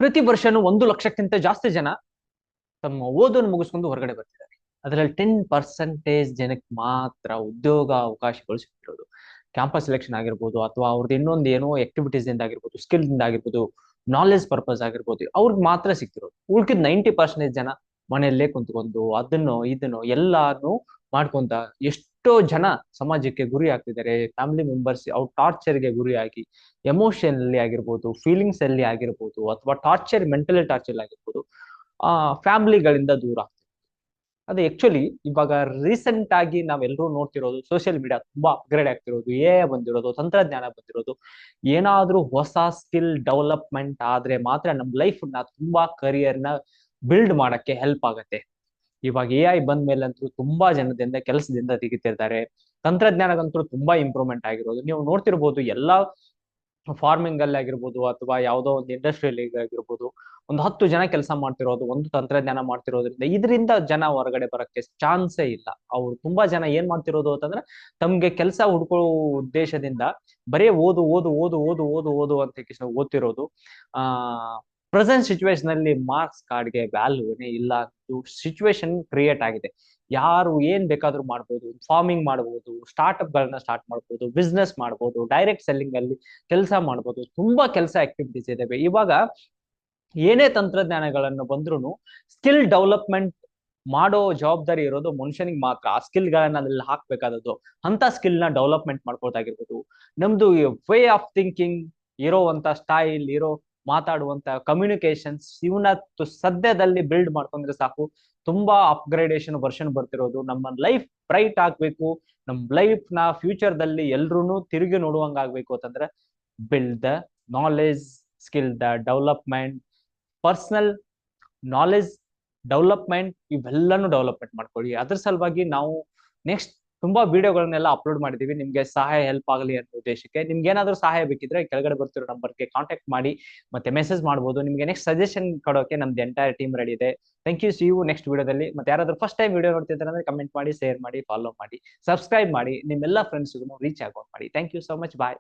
ಪ್ರತಿ ವರ್ಷನೂ 1 ಲಕ್ಷಕ್ಕಿಂತ ಜಾಸ್ತಿ ಜನ ತಮ್ಮ ಓದನ್ನು ಮುಗಿಸ್ಕೊಂಡು ಹೊರಗಡೆ ಬರ್ತಿದ್ದಾರೆ. ಅದರಲ್ಲಿ 10% ಜನಕ್ಕೆ ಮಾತ್ರ ಉದ್ಯೋಗ ಅವಕಾಶಗಳು ಸಿಗ್ತಿರೋದು. ಕ್ಯಾಂಪಸ್ ಸೆಲೆಕ್ಷನ್ ಆಗಿರ್ಬೋದು, ಅಥವಾ ಅವ್ರದ್ದು ಇನ್ನೊಂದು ಏನೋ ಆಕ್ಟಿವಿಟೀಸ್ ಇಂದ ಆಗಿರ್ಬೋದು, ಸ್ಕಿಲ್ ಇಂದ ಆಗಿರ್ಬೋದು, ನಾಲೆಜ್ ಪರ್ಪಸ್ ಆಗಿರ್ಬೋದು, ಅವ್ರಿಗೆ ಮಾತ್ರ ಸಿಗ್ತಿರೋದು. ಉಳ್ಕಿದ್ 90% ಜನ ಮನೆಯಲ್ಲೇ ಕುಂತ್ಕೊಂಡು ಅದನ್ನು ಇದನ್ನು ಎಲ್ಲಾನು ಮಾಡ್ಕೊಂತ ಎಷ್ಟೋ ಜನ ಸಮಾಜಕ್ಕೆ ಗುರಿ ಆಗ್ತಿದ್ದಾರೆ. ಫ್ಯಾಮಿಲಿ ಮೆಂಬರ್ಸ್ ಅವ್ರ ಟಾರ್ಚರ್ಗೆ ಗುರಿಯಾಗಿ ಎಮೋಷನಲಿ ಆಗಿರ್ಬೋದು, ಫೀಲಿಂಗ್ಸ್ ಅಲ್ಲಿ ಆಗಿರ್ಬೋದು, ಅಥವಾ ಟಾರ್ಚರ್ ಮೆಂಟಲ್ ಟಾರ್ಚರ್ ಆಗಿರ್ಬೋದು, ಫ್ಯಾಮಿಲಿಗಳಿಂದ ದೂರ ಆಗ್ತಿದೆ. ಅದು ಆಕ್ಚುಲಿ ಇವಾಗ ರೀಸೆಂಟ್ ಆಗಿ ನಾವೆಲ್ಲರೂ ನೋಡ್ತಿರೋದು ಸೋಷಿಯಲ್ ಮೀಡಿಯಾ ತುಂಬಾ ಅಪ್ಗ್ರೇಡ್ ಆಗ್ತಿರೋದು, ಬಂದಿರೋದು, ತಂತ್ರಜ್ಞಾನ ಬಂದಿರೋದು. ಏನಾದ್ರೂ ಹೊಸ ಸ್ಕಿಲ್ ಡೆವಲಪ್ಮೆಂಟ್ ಆದ್ರೆ ಮಾತ್ರ ನಮ್ ಲೈಫ್ ನ ತುಂಬಾ ಕರಿಯರ್ ನ ಬಿಲ್ಡ್ ಮಾಡಕ್ಕೆ ಹೆಲ್ಪ್ ಆಗತ್ತೆ. ಇವಾಗ ಬಂದ ಮೇಲಂತೂ ತುಂಬಾ ಜನದಿಂದ ಕೆಲಸದಿಂದ ತೆಗಿತಿರ್ತಾರೆ. ತಂತ್ರಜ್ಞಾನಕ್ಕಂತೂ ತುಂಬಾ ಇಂಪ್ರೂವ್ಮೆಂಟ್ ಆಗಿರೋದು ನೀವು ನೋಡ್ತಿರ್ಬೋದು. ಎಲ್ಲಾ ಫಾರ್ಮಿಂಗ್ ಅಲ್ಲಿ ಆಗಿರ್ಬೋದು, ಅಥವಾ ಯಾವುದೋ ಒಂದು ಇಂಡಸ್ಟ್ರಿಯಲ್ಲಿ ಆಗಿರ್ಬೋದು, ಒಂದು 10 ಜನ ಕೆಲಸ ಮಾಡ್ತಿರೋದು ಒಂದು ತಂತ್ರಜ್ಞಾನ ಮಾಡ್ತಿರೋದ್ರಿಂದ ಇದರಿಂದ ಜನ ಹೊರಗಡೆ ಬರಕ್ಕೆ ಚಾನ್ಸೇ ಇಲ್ಲ. ಅವ್ರು ತುಂಬಾ ಜನ ಏನ್ ಮಾಡ್ತಿರೋದು ಅಂತಂದ್ರೆ ತಮ್ಗೆ ಕೆಲಸ ಹುಡ್ಕೊಳ್ಳೋ ಉದ್ದೇಶದಿಂದ ಬರೀ ಓದು ಓದು ಓದು ಓದು ಓದು ಓದು ಅಂತ ಓದ್ತಿರೋದು. ಆ ಪ್ರೆಸೆಂಟ್ ಸಿಚುವೇಶನ್ ಅಲ್ಲಿ ಮಾರ್ಕ್ಸ್ ಕಾರ್ಡ್ಗೆ ವ್ಯಾಲ್ಯೂನೇ ಇಲ್ಲ ಸಿಚುವೇಶನ್ ಕ್ರಿಯೇಟ್ ಆಗಿದೆ. ಯಾರು ಏನ್ ಬೇಕಾದ್ರೂ ಮಾಡ್ಬೋದು, ಫಾರ್ಮಿಂಗ್ ಮಾಡ್ಬೋದು, ಸ್ಟಾರ್ಟ್ಅಪ್ ಗಳನ್ನ ಸ್ಟಾರ್ಟ್ ಮಾಡ್ಬೋದು, ಬಿಸ್ನೆಸ್ ಮಾಡ್ಬೋದು, ಡೈರೆಕ್ಟ್ ಸೆಲ್ಲಿಂಗ್ ಅಲ್ಲಿ ಕೆಲಸ ಮಾಡ್ಬೋದು. ತುಂಬಾ ಕೆಲಸ ಆಕ್ಟಿವಿಟೀಸ್ ಇದಾವೆ ಇವಾಗ. ಏನೇ ತಂತ್ರಜ್ಞಾನಗಳನ್ನು ಬಂದ್ರು ಸ್ಕಿಲ್ ಡೆವಲಪ್ಮೆಂಟ್ ಮಾಡೋ ಜವಾಬ್ದಾರಿ ಇರೋದು ಮನುಷ್ಯನಿಗೆ ಮಾತ್ರ. ಆ ಸ್ಕಿಲ್ ಗಳನ್ನ ಅಲ್ಲಿ ಹಾಕ್ಬೇಕಾದದ್ದು ಅಂತ ಸ್ಕಿಲ್ ನ ಡೆವಲಪ್ಮೆಂಟ್ ಮಾಡ್ಕೊಳ್ತಾಗಿರ್ಬೋದು. ನಮ್ದು ವೇ ಆಫ್ ಥಿಂಕಿಂಗ್ ಇರೋವಂತ ಸ್ಟೈಲ್ ಮಾತಾಡುವಂತ ಕಮ್ಯುನಿಕೇಶನ್ಸ್ ಇವನ್ನ ಸದ್ಯದಲ್ಲಿ ಬಿಲ್ಡ್ ಮಾಡ್ಕೊಂಡ್ರೆ ಸಾಕು. ತುಂಬಾ ಅಪ್ಗ್ರೇಡೇಷನ್ ವರ್ಷನ್ ಬರ್ತಿರೋದು. ನಮ್ಮ ಲೈಫ್ ಬ್ರೈಟ್ ಆಗ್ಬೇಕು, ನಮ್ ಲೈಫ್ ನ ಫ್ಯೂಚರ್ ದಲ್ಲಿ ಎಲ್ರು ತಿರುಗಿ ನೋಡುವಂಗ ಆಗ್ಬೇಕು ಅಂತಂದ್ರೆ build the knowledge, skill the development, personal knowledge development, ಇವೆಲ್ಲಾನು ಡೆವಲಪ್ಮೆಂಟ್ ಮಾಡ್ಕೊಳ್ಳಿ. ಅದ್ರ ಸಲುವಾಗಿ ನಾವು ನೆಕ್ಸ್ಟ್ ತುಂಬಾ ವಿಡಿಯೋಗಳನ್ನೆಲ್ಲ ಅಪ್ಲೋಡ್ ಮಾಡಿದೀವಿ. ನಿಮ್ಗೆ ಸಹಾಯ ಹೆಲ್ಪ್ ಆಗಲಿ ಅನ್ನೋ ಉದ್ದೇಶಕ್ಕೆ. ನಿಮ್ಗೆ ಏನಾದ್ರೂ ಸಹಾಯ ಬೇಕಿದ್ರೆ ಕೆಳಗಡೆ ಬರ್ತಿರೋ ನಂಬರ್ಗೆ ಕಾಂಟ್ಯಾಕ್ಟ್ ಮಾಡಿ, ಮತ್ತೆ ಮೆಸೇಜ್ ಮಾಡ್ಬೋದು. ನಿಮ್ಗೆ ನೆಕ್ಸ್ಟ್ ಸಜೆಷನ್ ಕೊಡೋಕೆ ನಮ್ದು ಎಂಟೈರ್ ಟೀಮ್ ರೆಡಿ ಇದೆ. Thank you. See you next ವಿಡಿಯೋದಲ್ಲಿ. ಮತ್ತೆ ಯಾರಾದ್ರೂ ಫಸ್ಟ್ ಟೈಮ್ ವಿಡಿಯೋ ನೋಡ್ತಿದ್ರೆ ಅಂದ್ರೆ ಕಮೆಂಟ್ ಮಾಡಿ, ಶೇರ್ ಮಾಡಿ, ಫಾಲೋ ಮಾಡಿ, ಸಬ್ಸ್ಕ್ರೈಬ್ ಮಾಡಿ, ನಿಮ್ಮೆಲ್ಲ ಫ್ರೆಂಡ್ಸ್ಗೂ ರೀಚ್ ಆಗೋ ಮಾಡಿ. Thank you so much. Bye.